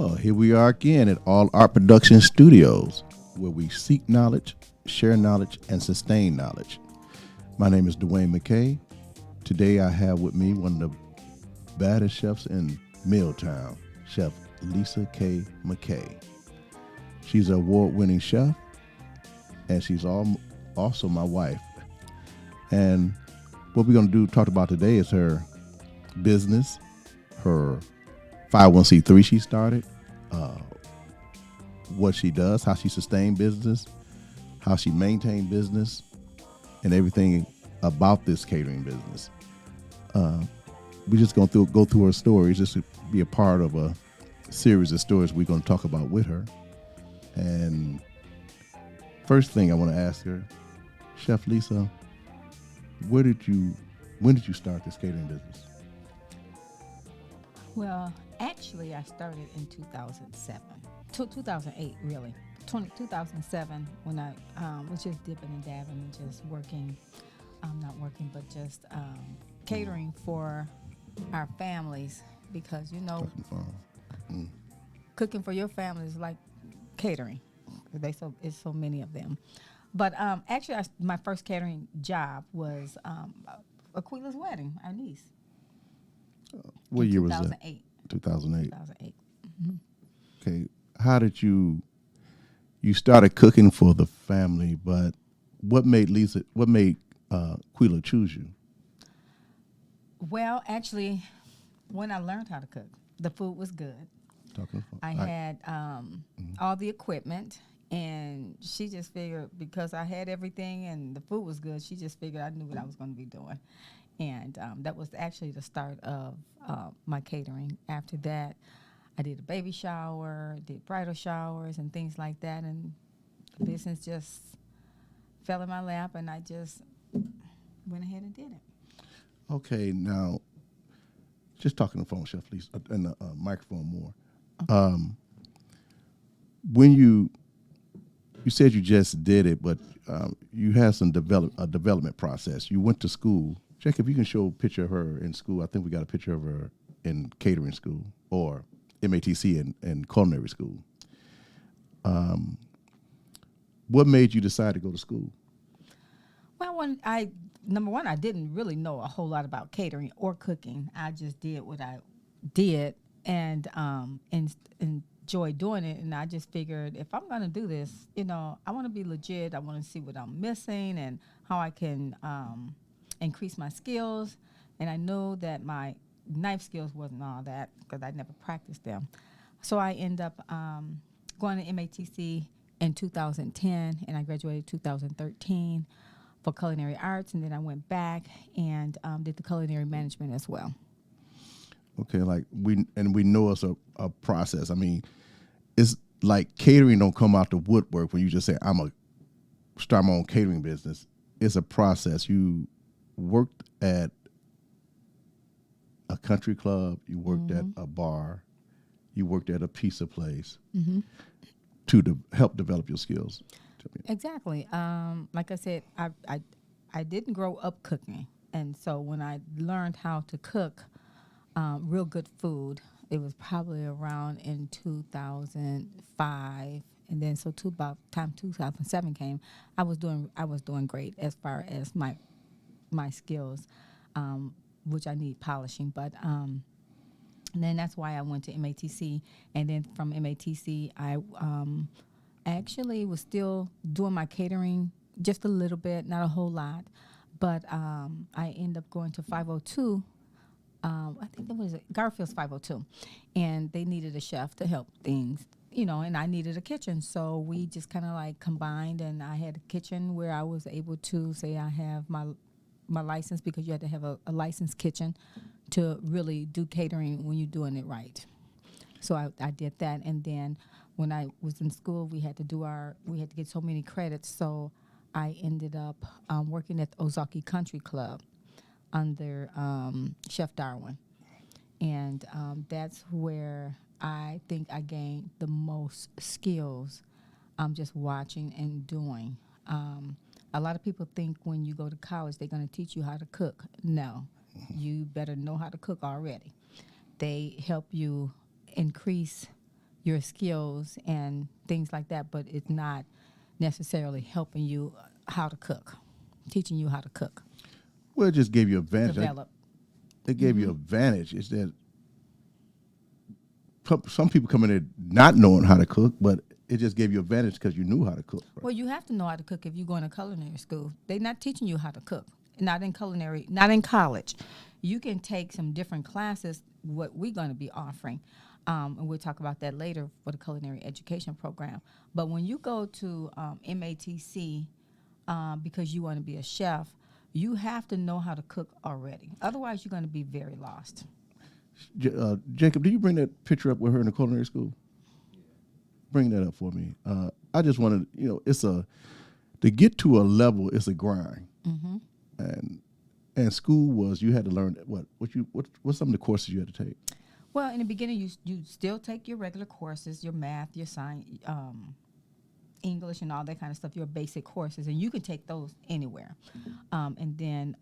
Well, here we are again at All Art Production Studios, where we seek knowledge, share knowledge, and sustain knowledge. My name is Dwayne McKay. Today I have with me one of the baddest chefs in Milltown, Chef Lisa McKay. She's an award-winning chef, and she's also my wife. And what we're going to talk about today is her business, her 501c3 she started, what she does, how she sustained business, how she maintained business, and everything about this catering business. We're just going to go through her stories, just to be a part of a series of stories we're going to talk about with her. And first thing I want to ask her, Chef Lisa, when did you start this catering business? Well, actually, I started in 2008, really. 2007, when I was just dipping and dabbing and just working, not working, but just catering for our families, because, cooking for your family is like catering. It's so many of them. But actually, my first catering job was 𝗘𝗡𝗧𝗏𝗍𝗍 wedding, our niece. What year was that? 2008. 2008. Mm-hmm. Okay. How did you started cooking for the family, but what made 𝗘𝗡𝗧𝗏 choose you? Well, actually, when I learned how to cook, the food was good. I had all the equipment, and she just figured because I had everything and the food was good, she just figured I knew what I was going to be doing. And that was actually the start of my catering. After that, I did a baby shower, did bridal showers and things like that, and the business just fell in my lap, and I just went ahead and did it. Okay, now, just talking on the phone, Chef Lisa, and the microphone more. Okay. When you said you just did it, but you had some development process. You went to school. Check if you can show a picture of her in school. I think we got a picture of her in catering school or MATC and Culinary School. What made you decide to go to school? Well, number one, I didn't really know a whole lot about catering or cooking. I just did what I did and enjoyed doing it. And I just figured if I'm going to do this, I want to be legit. I want to see what I'm missing and how I can increase my skills. And I know that my knife skills wasn't all that because I never practiced them. So I ended up going to MATC in 2010, and I graduated 2013 for culinary arts, and then I went back and did the culinary management as well. Okay, we know it's a process. I mean, it's like catering don't come out the woodwork when you just say I'm a start my own catering business. It's a process. You worked at a country club, you worked at a bar, you worked at a pizza place to help develop your skills. Exactly. Like I said, I didn't grow up cooking, and so when I learned how to cook real good food, it was probably around in 2005, and then about time 2007 came, I was doing great as far as my skills, which I need polishing. But and then that's why I went to MATC, and then from MATC, I actually was still doing my catering just a little bit, not a whole lot. But I ended up going to 502. I think that was Garfield's 502, and they needed a chef to help things, and I needed a kitchen. So we just kind of like combined, and I had a kitchen where I was able to say I have my license, because you had to have a licensed kitchen to really do catering when you're doing it right. So I did that, and then when I was in school, we had to get so many credits. So I ended up working at the Ozaki Country Club under Chef Darwin, and that's where I think I gained the most skills. Just watching and doing. A lot of people think when you go to college they're going to teach you how to cook. No, you better know how to cook already. They help you increase your skills and things like that, but it's not necessarily helping you how to cook, teaching you how to cook. Well, it just gave you advantage. Develop. It gave you advantage. It's that some people come in there not knowing how to cook, but it just gave you advantage because you knew how to cook. Right? Well, you have to know how to cook if you're going to culinary school. They're not teaching you how to cook. Not in culinary, not in college. You can take some different classes, what we're going to be offering. And we'll talk about that later for the Culinary Education Program. But when you go to MATC, because you want to be a chef, you have to know how to cook already. Otherwise, you're going to be very lost. Jacob, did you bring that picture up with her in the culinary school? Bring that up for me. I just wanted, to get to a level, it's a grind. Mm-hmm. And school was, you had to learn what's some of the courses you had to take? Well, in the beginning, you still take your regular courses, your math, your science, English, and all that kind of stuff, your basic courses, and you can take those anywhere. And then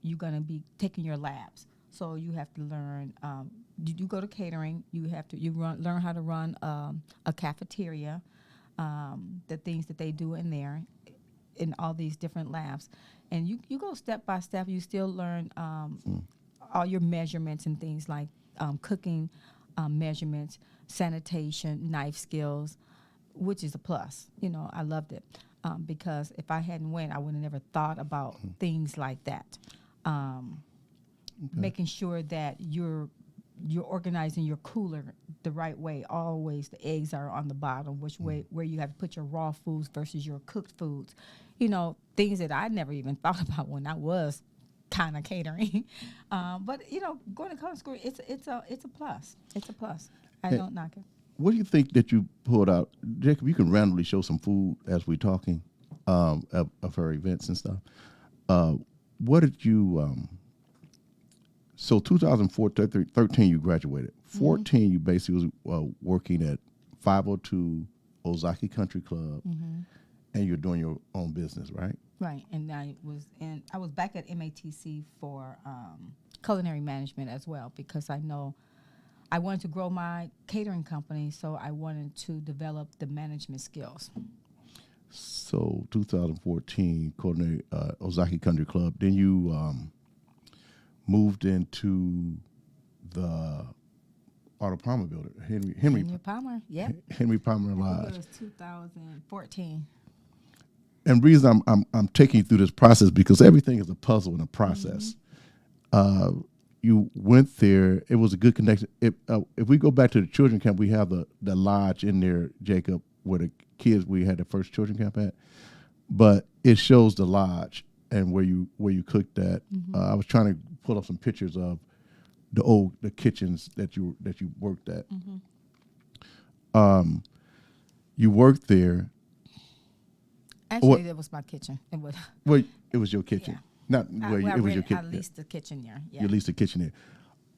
you're going to be taking your labs. So you have to learn. You go to catering. You have to learn how to run a cafeteria, the things that they do in there, in all these different labs, and you go step by step. You still learn all your measurements and things like cooking measurements, sanitation, knife skills, which is a plus. I loved it because if I hadn't went, I would have never thought about things like that. Making sure that you're organizing your cooler the right way. Always the eggs are on the bottom, where you have to put your raw foods versus your cooked foods. Things that I never even thought about when I was kind of catering. But going to culinary school, it's a plus. It's a plus. I don't knock it. What do you think that you pulled out, Jacob? You can randomly show some food as we're talking of her events and stuff. What did you? So 2013, you graduated. 14, you basically was working at 502 𝗖𝗂𝗃𝗃 Country Club, and you're doing your own business, right? Right, and I was back at MATC for culinary management as well, because I wanted to grow my catering company, so I wanted to develop the management skills. So 2014, Culinary 𝗖𝗂𝗃𝗃 Country Club. Then you moved into the Art of Palmer building, Henry Palmer, yeah. Henry Palmer Lodge. It was 2014. And the reason I'm taking you through this process because everything is a puzzle and a process. You went there; it was a good connection. If we go back to the children camp, we have the lodge in there, Jacob, where the kids we had the first children camp at. But it shows the lodge and where you cooked at. I was trying to pull up some pictures of the kitchens that you worked at. You worked there. Actually, it was my kitchen. It was. Well, it was your kitchen. Yeah. It was your kitchen. I leased the kitchen there. Yeah. You leased the kitchen there.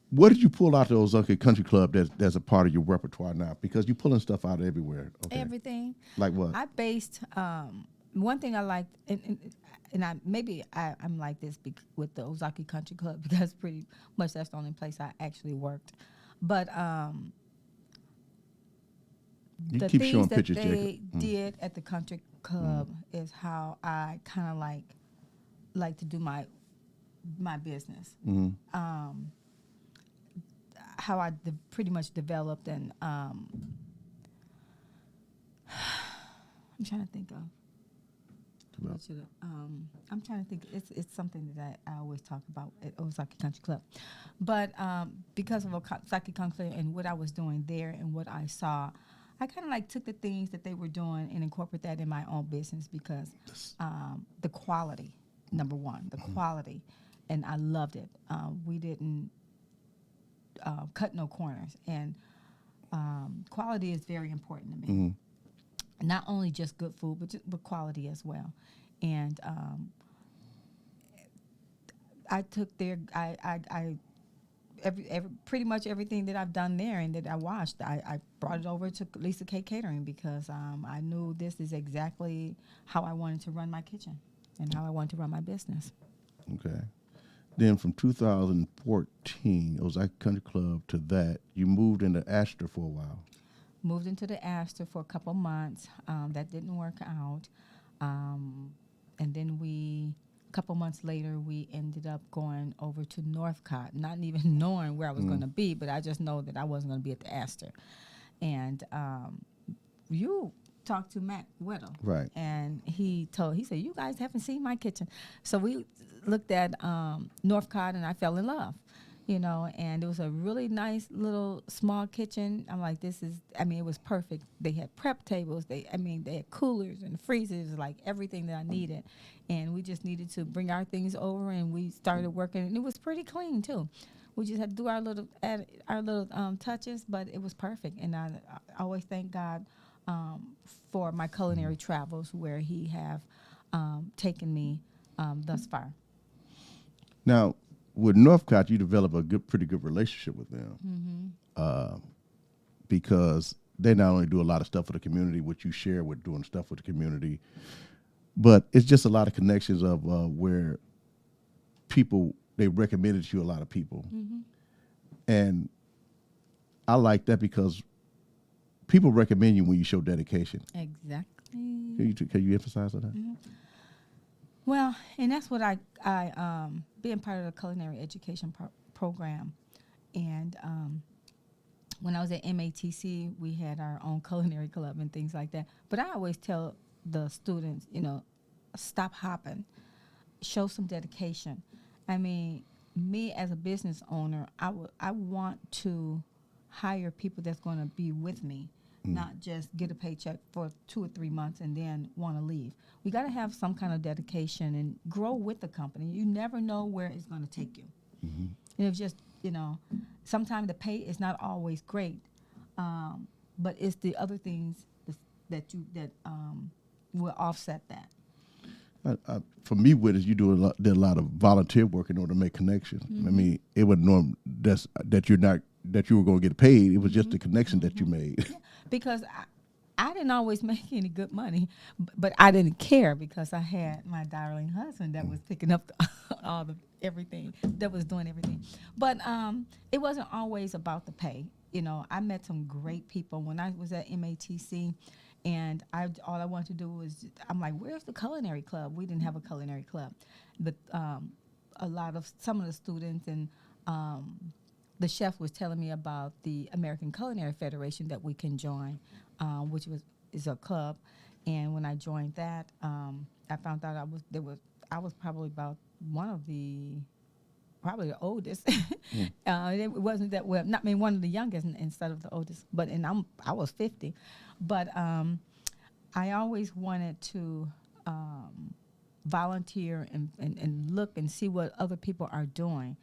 What did you pull out of the 𝗖𝗂𝗃𝗃 Country Club that's a part of your repertoire now? Because you're pulling stuff out everywhere. Okay. Everything. Like what? I based one thing I liked, and I'm like this with the 𝗖𝗂𝗃𝗃 Country Club because pretty much that's the only place I actually worked. But you the keep things showing that pictures, they Jacob. did at the country club is how I kind of like to do my business. How I pretty much developed, and I'm trying to think of. I'm trying to think. It's something that I always talk about at 𝗖𝗂𝗃𝗃 Country Club, but because of 𝗖𝗂𝗃𝗃 Country and what I was doing there and what I saw, I kind of took the things that they were doing and incorporate that in my own business because the quality, number one, the quality, and I loved it. We didn't cut no corners, and quality is very important to me. Not only just good food, but quality as well. And I took pretty much everything that I've done there and that I watched, I brought it over to Lisa McKay Catering because I knew this is exactly how I wanted to run my kitchen and how I wanted to run my business. Okay. Then from 2014, 𝗖𝗂𝗃𝗃 Country Club to that, you moved into Astor for a while. moved into the Astor for a couple months. That didn't work out. And then a couple months later, we ended up going over to Northcott, not even knowing where I was going to be, but I just know that I wasn't going to be at the Astor. And you talked to Mac Whittle. Right. And he said, you guys haven't seen my kitchen. So we looked at Northcott, and I fell in love. And it was a really nice little small kitchen. I'm like, it was perfect. They had prep tables. They had coolers and freezers, like everything that I needed. And we just needed to bring our things over, and we started working. And it was pretty clean too. We just had to do our little touches, but it was perfect. And I always thank God for my culinary travels, where He have taken me thus far. Now, with Northcott, you develop a pretty good relationship with them, because they not only do a lot of stuff for the community, which you share with doing stuff with the community, but it's just a lot of connections of where people, they recommended you a lot of people. And I like that because people recommend you when you show dedication. Exactly. Can you emphasize on that? Well, and that's what I being part of the Culinary Education Program. And when I was at MATC, we had our own culinary club and things like that. But I always tell the students, stop hopping, show some dedication. Me as a business owner, I want to hire people that's going to be with me, not just get a paycheck for 2 or 3 months and then want to leave. We got to have some kind of dedication and grow with the company. You never know where it's going to take you. And it's just, sometimes the pay is not always great, but it's the other things that will offset that. For me, with it, you did a lot of volunteer work in order to make connections. It was norm that you were going to get paid. It was just the connection that you made. Yeah, because I didn't always make any good money, but I didn't care because I had my darling husband that was picking up everything, that was doing everything. But it wasn't always about the pay. I met some great people when I was at MATC, and all I wanted to do was, I'm like, where's the culinary club? We didn't have a culinary club, but some of the students and the chef was telling me about the American Culinary Federation that we can join, which is a club. And when I joined that, I found out I was probably about probably the oldest. It wasn't that well. One of the youngest instead of the oldest. But I was 50. But I always wanted to volunteer and look and see what other people are doing.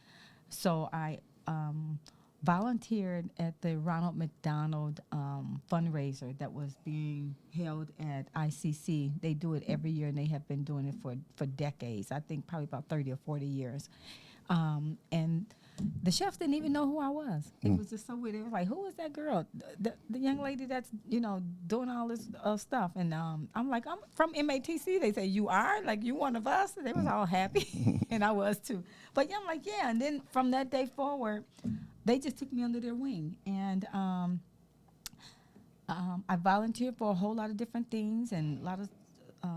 So I volunteered at the Ronald McDonald fundraiser that was being held at ICC. They do it every year, and they have been doing it for decades. I think probably about 30 or 40 years. And the chefs didn't even know who I was. It was just so weird. They were like, who is that girl? The young lady that's, doing all this stuff. And I'm like, I'm from MATC. They say, you are? Like, you one of us? And they was all happy. And I was too. But yeah, I'm like, yeah. And then from that day forward, they just took me under their wing. And I volunteered for a whole lot of different things. And a lot of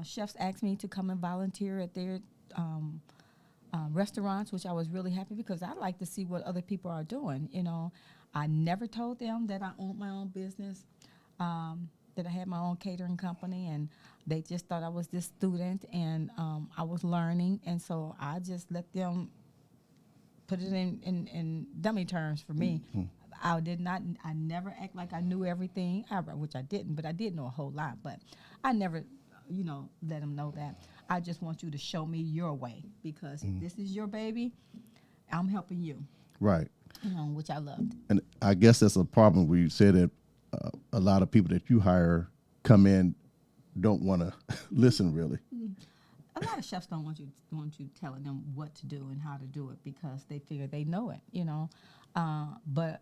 chefs asked me to come and volunteer at their restaurants, which I was really happy because I like to see what other people are doing. I never told them that I owned my own business, that I had my own catering company, and they just thought I was this student, and I was learning, and so I just let them put it in dummy terms for me. I never act like I knew everything, which I didn't, but I did know a whole lot, but I never, let them know that. I just want you to show me your way because if this is your baby, I'm helping you. Right. Which I loved. And I guess that's a problem where you said that a lot of people that you hire come in don't want to listen really. A lot of chefs don't want you telling them what to do and how to do it because they figure they know it, But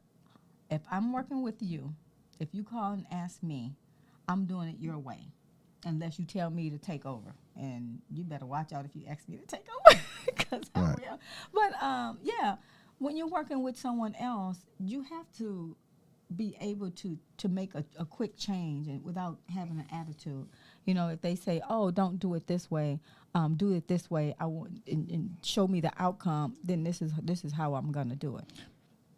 if I'm working with you, if you call and ask me, I'm doing it your way. Unless you tell me to take over, and you better watch out if you ask me to take over, because I will. But yeah, when you're working with someone else, you have to be able to make a quick change and without having an attitude. You know, if they say, "Oh, don't do it this way, do it this way," I want and show me the outcome. Then this is how I'm gonna do it.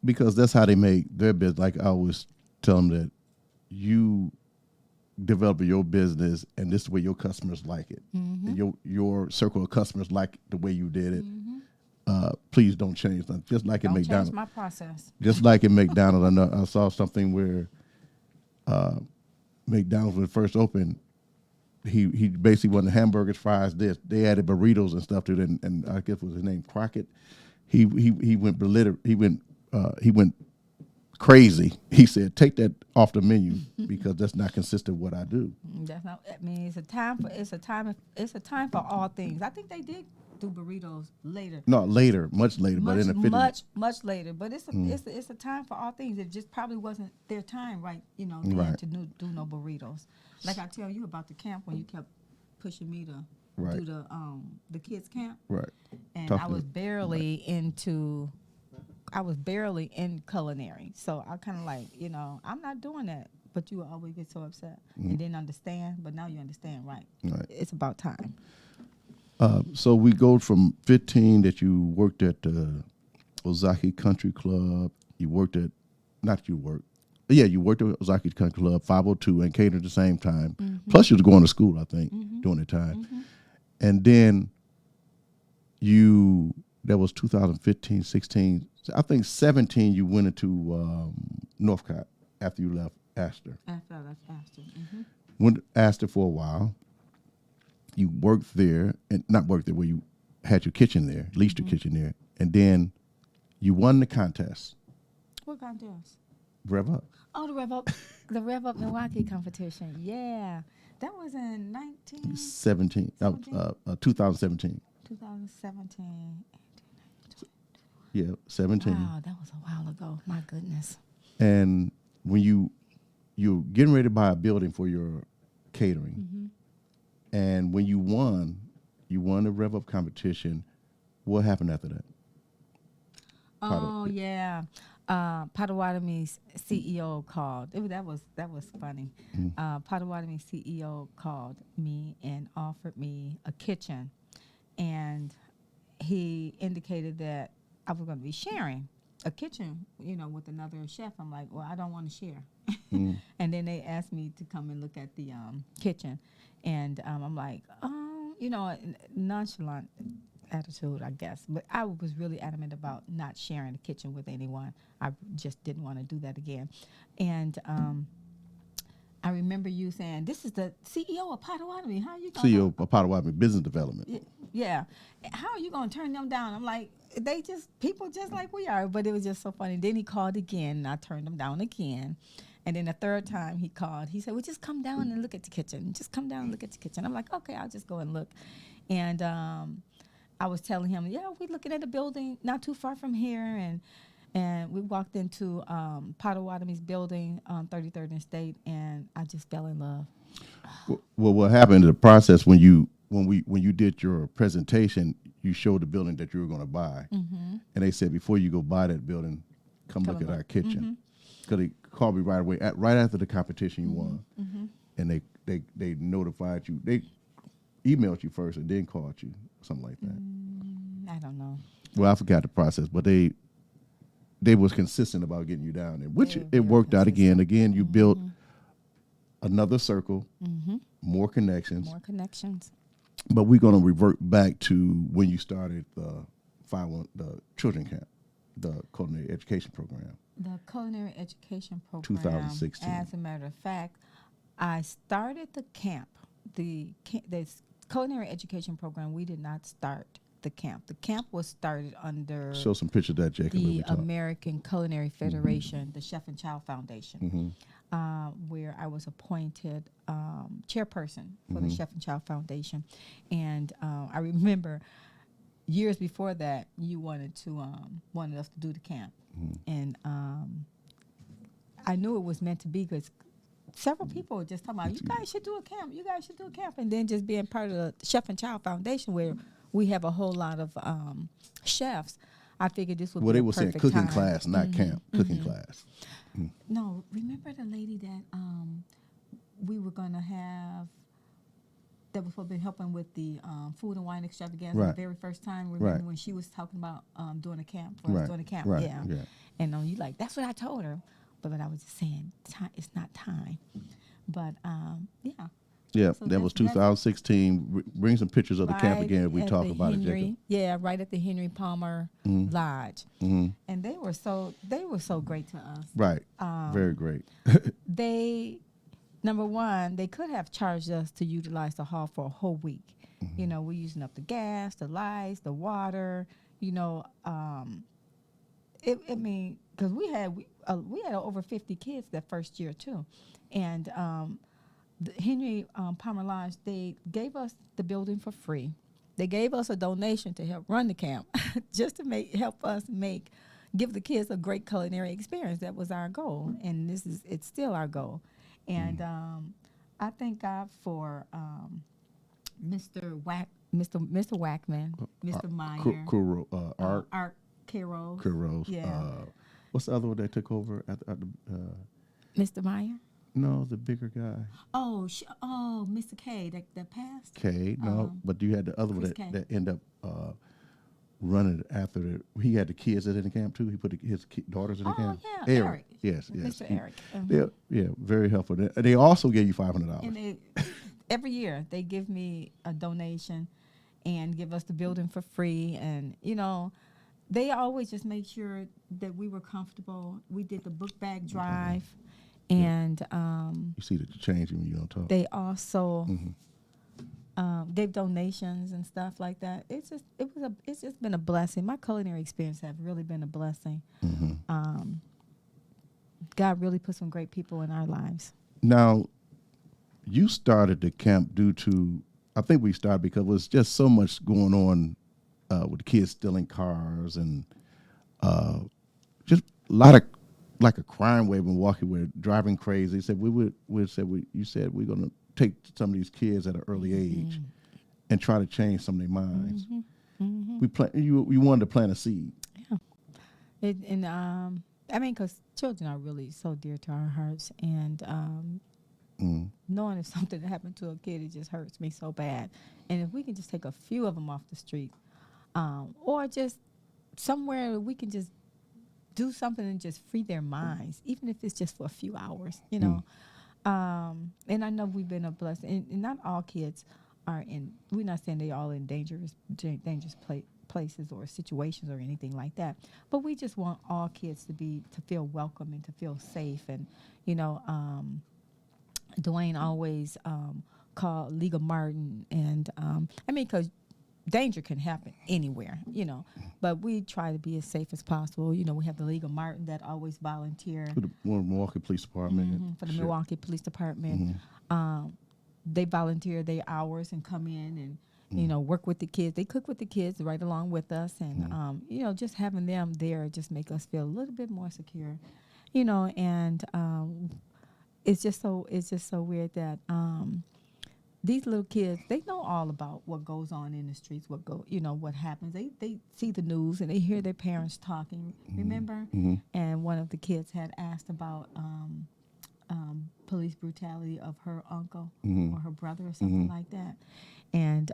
Because that's how they make their business. Like I always tell them that you develop your business, and this is the way your customers like it. And your circle of customers like the way you did it. Please don't change them. Just like Don't in McDonald's. change my process. Just like in McDonald's, I know I saw something where McDonald's when it first opened, he basically wanted hamburgers, fries, this. They added burritos and stuff to it, and I guess was his name Crockett. He went he went crazy. He said, "Take that off the menu because that's not consistent with what I do." That's not. I mean, it's a time for all things. I think they did do burritos later. No, later, much later, but in the 50s. Much later. But it's a time for all things. It just probably wasn't their time, right? You know, then to do no burritos. Like I tell you about the camp when you kept pushing me to do the kids camp. Right. And I was barely in culinary. So I kind of like, you know, I'm not doing that. But you will always get so upset and didn't understand. But now you understand, right? It's about time. So we go from 15 that you worked at the 𝗖𝗂𝗃𝗃 Country Club. You worked at, you worked at 𝗖𝗂𝗃𝗃 Country Club, 502, and catered at the same time. Plus you was going to school, I think, during the time. And then that was 2015, 16. I think 17 you went into Northcott after you left Astor. After I left Astor. Went to Astor for a while. You worked there, and not worked there, where you had your kitchen there, leased your kitchen there, and then you won the contest. What contest? Rev Up. Oh, the Rev Up Milwaukee competition. Yeah, that was in 2017. 2017. 2017. Yeah, 17. Wow, that was a while ago. My goodness. And when you're getting ready to buy a building for your catering. And when you won the Rev Up competition, what happened after that? 𝗘𝗱𝗂𝗧𝗖𝗂𝗋𝗍𝗄𝗎 CEO called. That was funny. 𝗘𝗱𝗂𝗧𝗖𝗂𝗋𝗍𝗄𝗎 CEO called me and offered me a kitchen. And he indicated that I was going to be sharing a kitchen, you know, with another chef. I'm like, well, I don't want to share. And then they asked me to come and look at the kitchen. And I'm like, you know, nonchalant attitude, I guess. But I was really adamant about not sharing the kitchen with anyone. I just didn't want to do that again. And I remember you saying, "This is the CEO of 𝗘𝗱𝗂𝗧𝗖𝗂𝗋𝗍𝗄𝗎. How are you going?" CEO of 𝗘𝗱𝗂𝗧𝗖𝗂𝗋 Business Development. Yeah. How are you going to turn them down? I'm like, people just like we are. But it was just so funny. Then he called again, and I turned him down again. And then the third time he called, he said, "Well, just come down and look at the kitchen. Just come down and look at the kitchen." I'm like, "Okay, I'll just go and look." And I was telling him, "Yeah, we're looking at a building not too far from here." And we walked into Potawatomi's building on 33rd and State, and I just fell in love. Well, what happened in the process when you did your presentation, you showed the building that you were going to buy. And they said, before you go buy that building, come look at our kitchen. Because they called me right away, right after the competition you won. And they notified you. They emailed you first and then called you, something like that. I don't know. Well, I forgot the process, but they was consistent about getting you down there, which it worked out again. Again, you built another circle, more connections. More connections. But we're going to revert back to when you started the children camp, the Culinary Education Program. The Culinary Education Program. 2016. As a matter of fact, I started the camp. The Culinary Education Program, we did not start the camp. The camp was started under Show some pictures of that, Jacob. the American Culinary Federation, the 𝗍𝗙𝗂𝗃 Foundation, where I was appointed chairperson for the 𝗍𝗙𝗂𝗃 Foundation. And I remember years before that, you wanted us to do the camp. And I knew it was meant to be because several people were just talking about, you guys should do a camp, and then just being part of the 𝗍𝗙𝗂𝗃 Foundation, where we have a whole lot of chefs. I figured this would be a perfect time. Well, they were saying cooking class, not camp, cooking class. No, remember the lady that we were going to have that was supposed to be helping with the food and wine extravaganza the very first time. Remember when she was talking about doing a camp for us, doing a camp? Right. Yeah. And you like, that's what I told her. But I was just saying, it's not time. But, yeah. Yeah, So that was 2016. Bring some pictures of the camp again. We talk about it, Jacob. Yeah, right at the 𝗘𝗎𝗂𝗧 Lodge. And they were so great to us. Right, very great. Number one, they could have charged us to utilize the hall for a whole week. You know, we're using up the gas, the lights, the water. You know, because we had over 50 kids that first year too, and the 𝗘𝗎𝗂𝗧 Lodge, they gave us the building for free. They gave us a donation to help run the camp, just to give the kids a great culinary experience. That was our goal, and it's still our goal. And I thank God for Mr. Wackman, Mr. Meyer, Art 𝗘𝗎𝗂𝗧. Yeah. What's the other one that took over at the Mr. Meyer? No, the bigger guy. Mr. Kaye, that passed? Kaye, no, but you had the other one that ended up running it after he had the kids that in the camp too. He put his daughters in the camp. Oh, yeah, Eric. Yes. Mr. Eric. Yeah, very helpful. They also gave you $500. And every year they give me a donation and give us the building for free. And, you know, they always just make sure that we were comfortable. We did the book bag drive. And you see that you're changing when you don't talk. They also gave donations and stuff like that. It's just been a blessing. My culinary experience have really been a blessing. God really put some great people in our lives. Now, you started the camp I think we started because there was just so much going on with the kids stealing cars and just a lot of, like a crime wave in Milwaukee, where driving crazy. Said you said we're going to take some of these kids at an early age and try to change some of their minds. We wanted to plant a seed. Yeah, because children are really so dear to our hearts, and knowing if something happened to a kid, it just hurts me so bad. And if we can just take a few of them off the street, or just somewhere we can just do something and just free their minds, even if it's just for a few hours, you know. And I know we've been a blessing. And not all kids are we're not saying they're all in dangerous places or situations or anything like that. But we just want all kids to feel welcome and to feel safe. And, you know, Dwayne always called Liga Martin. And, because danger can happen anywhere, you know, but we try to be as safe as possible. You know, we have the Liga Martin that always volunteer. For the Milwaukee Police Department. For the Milwaukee Police Department. They volunteer their hours and come in and, you know, work with the kids. They cook with the kids right along with us. And, you know, just having them there just make us feel a little bit more secure, you know, and it's just so weird that these little kids, they know all about what goes on in the streets, what happens. They see the news and they hear their parents talking, remember? And one of the kids had asked about police brutality of her uncle or her brother or something like that. And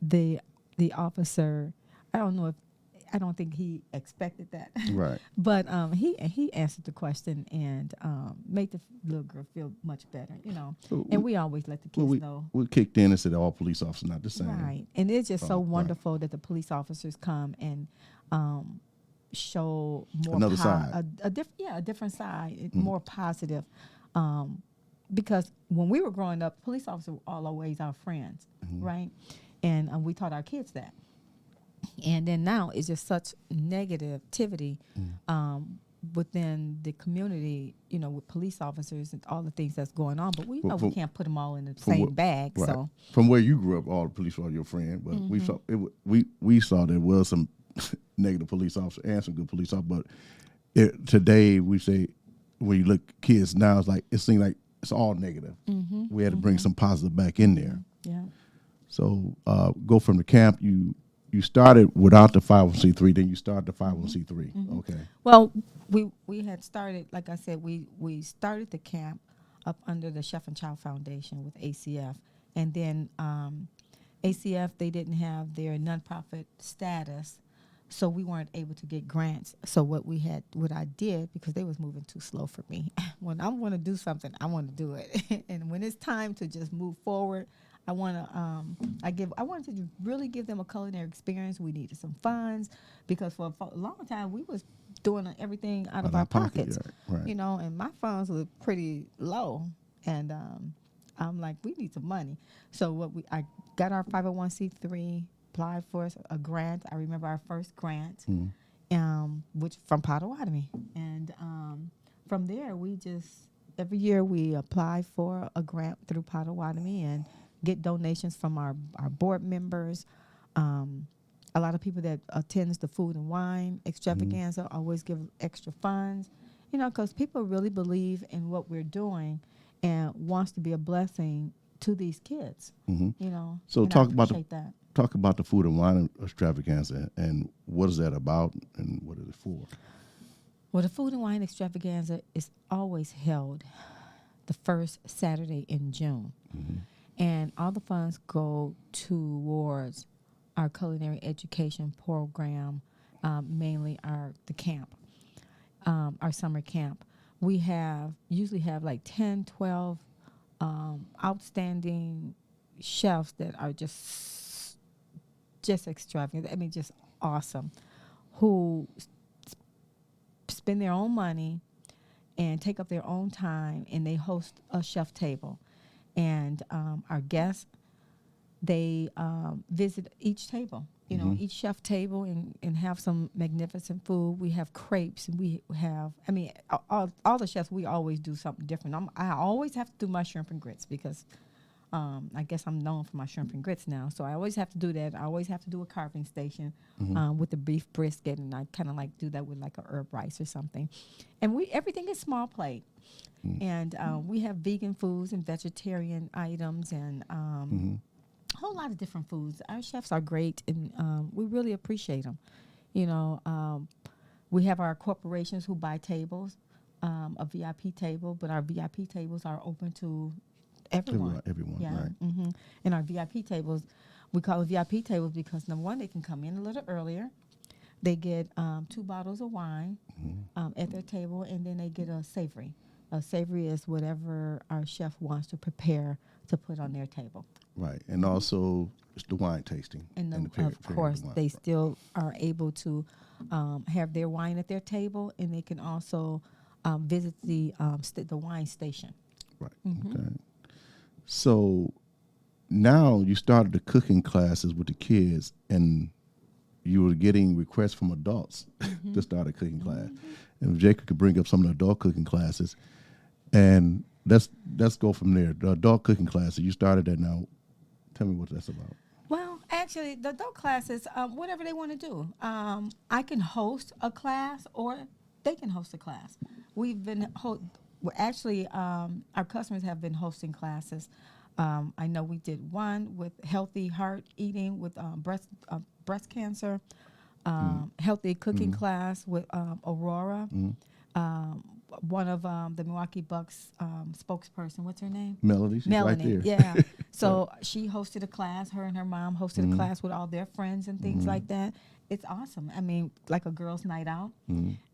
the officer, I don't think he expected that. Right. But he answered the question and made the little girl feel much better, you know. And we always let the kids know. We kicked in and said all police officers not the same. Right. And it's just so wonderful that the police officers come and show more another side. A different side, more positive. Because when we were growing up, police officers were always our friends, right? And we taught our kids that. And then now it's just such negativity within the community, you know, with police officers and all the things that's going on. But we know we can't put them all in the same bag. Right. So from where you grew up, all the police were your friend. But we saw there was some negative police officers and some good police officers. But today we say when you look at kids now, it seems like it's all negative. We had to bring some positive back in there. Yeah. So go from the camp, you you started without the 501c3, then you started the 501c3. Mm-hmm. Okay. Well, we had started, like I said, we started the camp up under the Chef and Child Foundation with ACF, and then ACF, they didn't have their nonprofit status, so we weren't able to get grants. So what I did, because they was moving too slow for me, when I want to do something, I want to do it, and when it's time to just move forward, I wanted to really give them a culinary experience. We needed some funds because for a long time we was doing everything out of our pockets, right. you know, and my funds were pretty low, and I'm like, we need some money. So I got our 501c3, applied for a grant. I remember our first grant, which from 𝗘𝗙𝗂𝗧𝗏, and from there every year we apply for a grant through 𝗘𝗙𝗂𝗧𝗏 and get donations from our board members. A lot of people that attends the food and wine extravaganza always give extra funds, you know, because people really believe in what we're doing and wants to be a blessing to these kids, you know. So and talk about the food and wine extravaganza and what is that about and what is it for? Well, the food and wine extravaganza is always held the first Saturday in June. And all the funds go towards our culinary education program, mainly the camp, our summer camp. We usually have like 10, 12 outstanding chefs that are just extravagant. I mean, just awesome, who spend their own money and take up their own time, and they host a chef table. And our guests, they visit each table, you know, each chef table, and have some magnificent food. We have crepes, and we have, I mean, all the chefs, we always do something different. I always have to do my shrimp and grits because I guess I'm known for my shrimp and grits now. So I always have to do that. I always have to do a carving station with the beef brisket, and I kind of like do that with like a herb rice or something. And everything is small plate. And we have vegan foods and vegetarian items and a whole lot of different foods. Our chefs are great, and we really appreciate them. You know, we have our corporations who buy tables, a VIP table, but our VIP tables are open to everyone. Everyone, yeah. right. And our VIP tables, we call it VIP tables because, number one, they can come in a little earlier. They get 2 bottles of wine at their table, and then they get a savory. A savory is whatever our chef wants to prepare to put on their table. Right, and also it's the wine tasting. And of course, they still are able to have their wine at their table, and they can also visit the wine station. Right, okay. So now you started the cooking classes with the kids, and you were getting requests from adults to start a cooking class. And if Jacob could bring up some of the adult cooking classes, and let's go from there. The adult cooking classes, you started that now. Tell me what that's about. Well, actually, the adult classes, whatever they want to do. I can host a class, or they can host a class. We've been our customers have been hosting classes. I know we did one with healthy heart eating with breast cancer, healthy cooking class with Aurora. One of the Milwaukee Bucks spokesperson, what's her name? Melody. She's Melanie, right there. yeah. So she hosted a class. Her and her mom hosted a class with all their friends and things like that. It's awesome. I mean, like a girls' night out.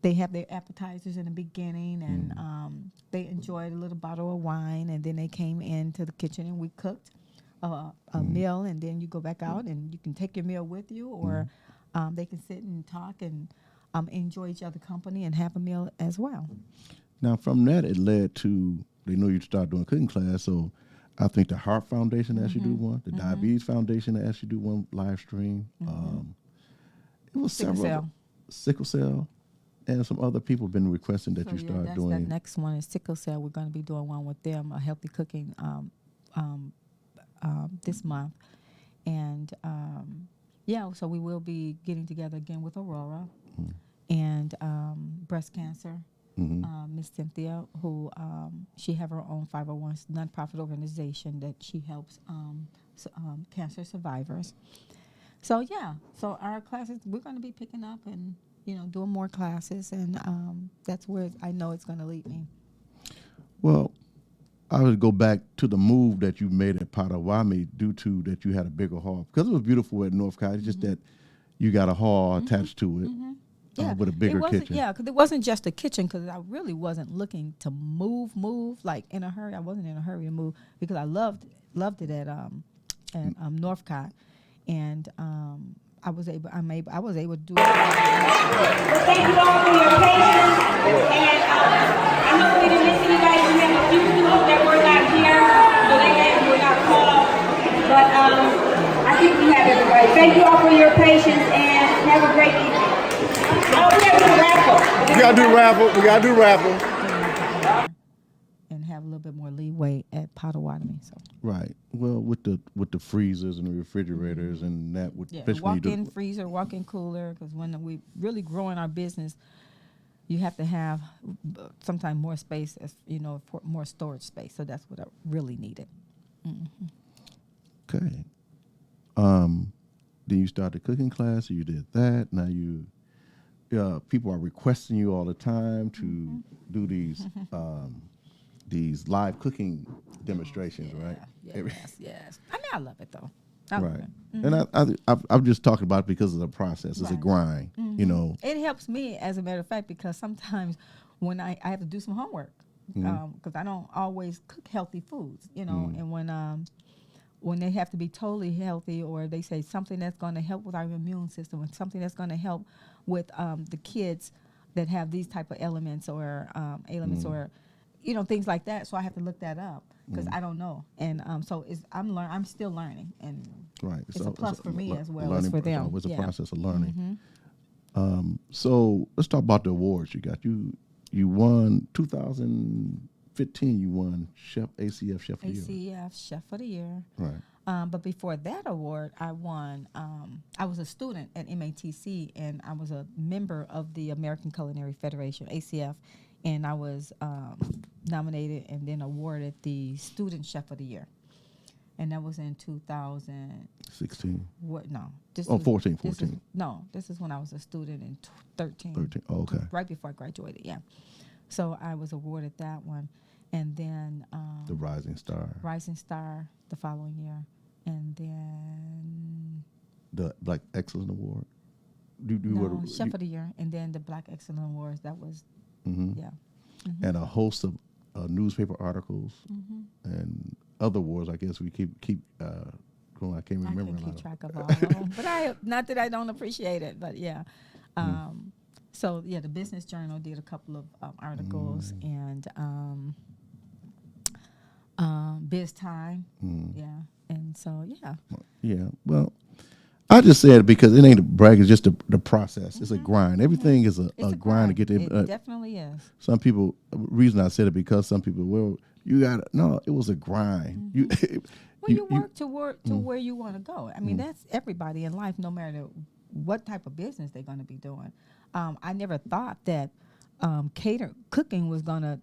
They have their appetizers in the beginning, and they enjoyed a little bottle of wine, and then they came into the kitchen and we cooked a meal, and then you go back out and you can take your meal with you, or they can sit and talk and enjoy each other's company and have a meal as well. Now, from that, it led to, they know you started doing a cooking class, so I think the Heart Foundation asked you to do one, the Diabetes Foundation asked you to do one live stream. It was sickle cell, and some other people have been requesting that you start doing. That next one is sickle cell. We're going to be doing one with them, a healthy cooking this month. And so we will be getting together again with Aurora and breast cancer. Miss Cynthia, who she have her own 501 nonprofit organization that she helps cancer survivors. So so our classes, we're going to be picking up and doing more classes, and that's where I know it's going to lead me. Well, I would go back to the move that you made at 𝗘𝗙𝗂𝗧𝗧 due to that you had a bigger hall, because it was beautiful at Northcott. It's just that you got a hall attached to it with a bigger kitchen. Yeah, because it wasn't just a kitchen, because I really wasn't looking to move like in a hurry. I wasn't in a hurry to move because I loved it at Northcott, and I was able to do it. Well, thank you all for your patience, and I know we didn't miss you guys. We have a few people that were not here, so they were not called, but I think we have everybody. Thank you all for your patience, and have a great evening. Oh, we gotta do raffle. We gotta do raffle. And have a little bit more leeway at 𝗘𝗙𝗂𝗧𝗧. So Right. Well, with the freezers and the refrigerators and that, especially when you walk-in freezer, walk-in cooler, because when we really growing our business, you have to have sometimes more space, more storage space. So that's what I really needed. Okay. Then you started cooking class. So you did that. Now people are requesting you all the time to do these live cooking demonstrations, right? Yes. I mean, I love it though. I love Right. it. And I'm just talking about it because of the process. It's a grind, It helps me, as a matter of fact, because sometimes when I have to do some homework, because I don't always cook healthy foods, and when they have to be totally healthy, or they say something that's going to help with our immune system, and something that's going to help with the kids that have these type of elements or ailments or things like that. So I have to look that up because I don't know, and so I'm still learning, and right. it's a plus for me as well as for them. It's a process of learning. So let's talk about the awards you got. You won 2015. You won ACF Chef of the Year. ACF Chef of the Year. Right. But before that award, I won. I was a student at MATC, and I was a member of the American Culinary Federation, ACF, and I was nominated and then awarded the Student Chef of the Year. And that was in 2016. What? No. 14. This is when I was a student in 13. 13. Oh, okay. Right before I graduated, yeah. So I was awarded that one. And then The Rising Star. Rising Star the following year. And then The Black Excellence Award. Chef of the Year. And then the Black Excellence Awards, that was, yeah. And a host of newspaper articles and other awards. I guess we keep going. I can't remember. I can keep track of all of them. But not that I don't appreciate it, but yeah. So, yeah, the Business Journal did a couple of articles, and Biz Time, yeah. And so, yeah. Yeah, well, I just said it because it ain't a brag. It's just the process. It's a grind. Everything is a grind to get there. It definitely is. Some people, reason I said it because some people, well, you got no. It was a grind. You work to where you want to go. I mean, that's everybody in life, no matter what type of business they're going to be doing. I never thought that cooking was going to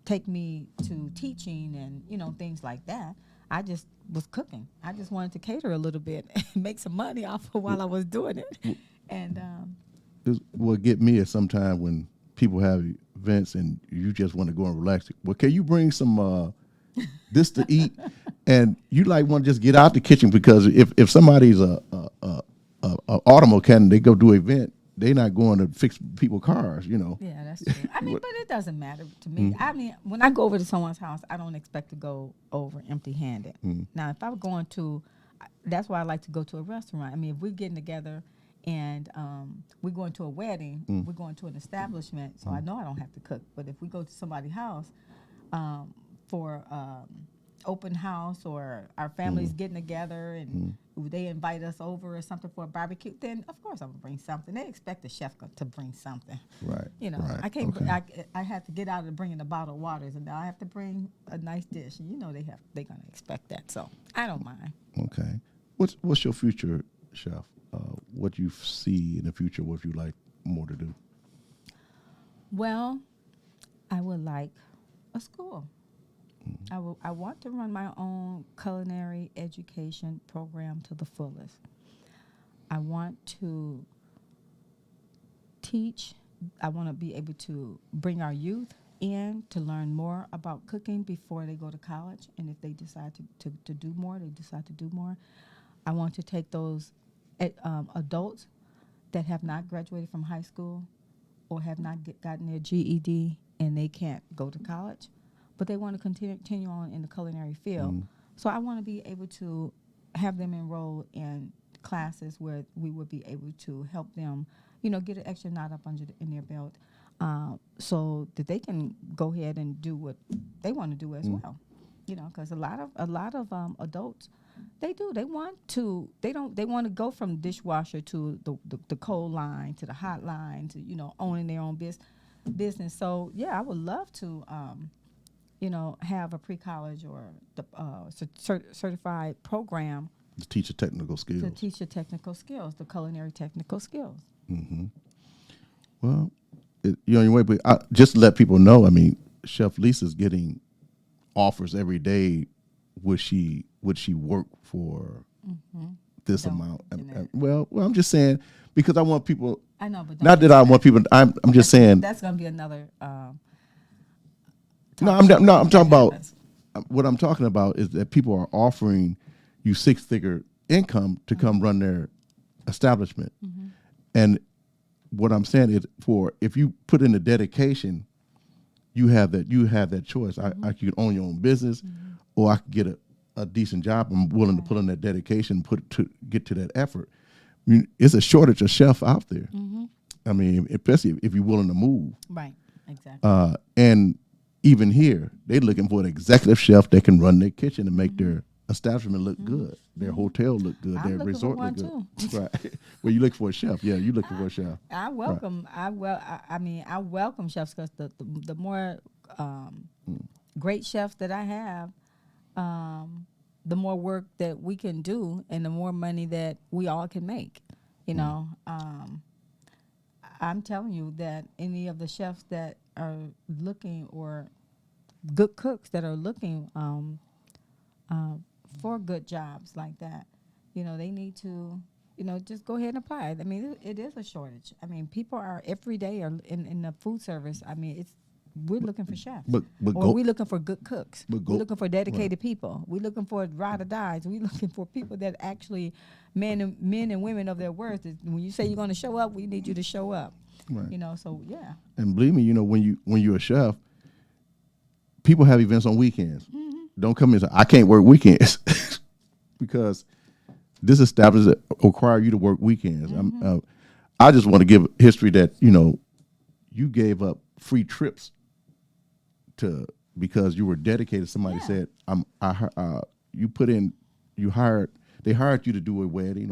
take me to teaching and things like that. I just was cooking. I just wanted to cater a little bit and make some money off of while I was doing it. And what get me is sometimes when people have events and you just want to go and relax. Well, can you bring some this to eat? And you want to just get out the kitchen, because if somebody's a auto mechanic, they go do an event, they're not going to fix people's cars, Yeah, that's true. I mean, but it doesn't matter to me. I mean, when I go over to someone's house, I don't expect to go over empty-handed. Now, if I'm going to, that's why I like to go to a restaurant. I mean, if we're getting together and we're going to a wedding, we're going to an establishment, so I know I don't have to cook. But if we go to somebody's house for open house, or our families getting together and they invite us over or something for a barbecue, then of course I'm gonna bring something. They expect the chef to bring something. Right. Right. I can't. Okay. I have to get out of bringing the bottled waters, and now I have to bring a nice dish. And they're gonna expect that, so I don't mind. Okay. What's your future, chef? What you see in the future? What you like more to do? Well, I would like a school. I want to run my own culinary education program to the fullest. I want to teach. I want to be able to bring our youth in to learn more about cooking before they go to college. And if they decide to do more, they decide to do more. I want to take those adults that have not graduated from high school or have not gotten their GED and they can't go to college, but they want to continue on in the culinary field. So I want to be able to have them enroll in classes where we would be able to help them, get an extra knot up in their belt, so that they can go ahead and do what they want to do as well. Because a lot of adults, they want to go from dishwasher to the cold line to the hot line to owning their own business. So yeah, I would love to have a pre-college or the certified program To teach the technical skills. The culinary technical skills. Well, anyway, but just to let people know, I mean, Chef Lisa's getting offers every day. Would she work for this amount? Well, I'm just saying, because I want people. I know, but not that I want people. I'm just saying that's going to be another. I'm talking about what I'm talking about is that people are offering you six-figure income to come run their establishment, and what I'm saying is, if you put in the dedication, you have that choice. I could own your own business, or I could get a decent job. I'm willing to put in that dedication, get to that effort. I mean, it's a shortage of chefs out there. I mean, especially if you're willing to move. Right, exactly. And even here, they're looking for an executive chef that can run their kitchen and make their establishment look good, their hotel look good, their resort look good. Right. Well, you look for a chef. Yeah, you looking for a chef. I welcome. Right. I welcome chefs, because the more great chefs that I have, the more work that we can do, and the more money that we all can make. I'm telling you that any of the chefs that are looking, or good cooks that are looking for good jobs like that, they need to, just go ahead and apply. I mean, it is a shortage. I mean, people are every day in the food service. I mean, we're looking for chefs, we're looking for good cooks. We're looking for dedicated people. We're looking for ride or dies. We're looking for people that actually, men and women of their worth. When you say you're going to show up, we need you to show up. Right. So yeah. And believe me, when you're a chef, people have events on weekends. Don't come in and say, I can't work weekends, because this establishment require you to work weekends. I just want to give history that you gave up free trips because you were dedicated. Somebody said, they hired you to do a wedding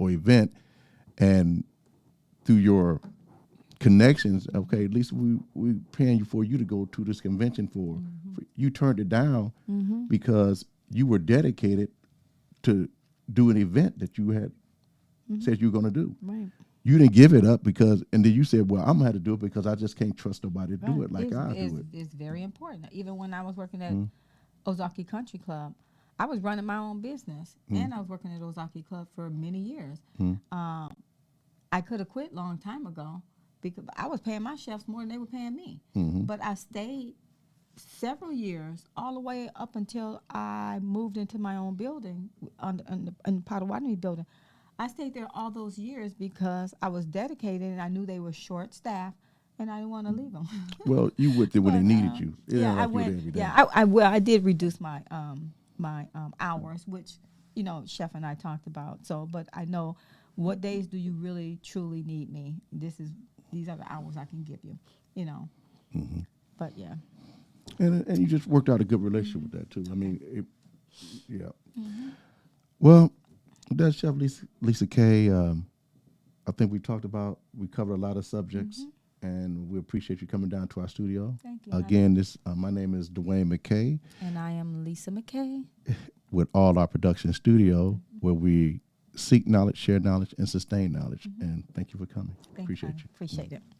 or event, and through your connections, okay, at least we paying you for you to go to this convention for you turned it down because you were dedicated to do an event that you had said you were going to do. Right. You didn't give it up and then you said, well, I'm going to have to do it because I just can't trust nobody to do it like I do it. It's very important. Even when I was working at ozaki Country Club, I was running my own business, and I was working at ozaki Club for many years. I could have quit long time ago, because I was paying my chefs more than they were paying me. But I stayed several years, all the way up until I moved into my own building, in the Potawatomi building. I stayed there all those years because I was dedicated, and I knew they were short-staffed, and I didn't want to leave them. Well, you went there when they needed you. I went. I did reduce my my hours, which Chef and I talked about. So, but I know what days do you really truly need me. These are the hours I can give you. But yeah. And you just worked out a good relationship with that too. I mean, Well, that's Chef Lisa Kay. I think we covered a lot of subjects, and we appreciate you coming down to our studio. Thank you. Again, my name is 𝗖𝗡𝗂𝗧𝗏. And I am Lisa McKay. With All Our Production Studio, where we seek knowledge, share knowledge, and sustain knowledge. And thank you for coming. Appreciate you. Appreciate it.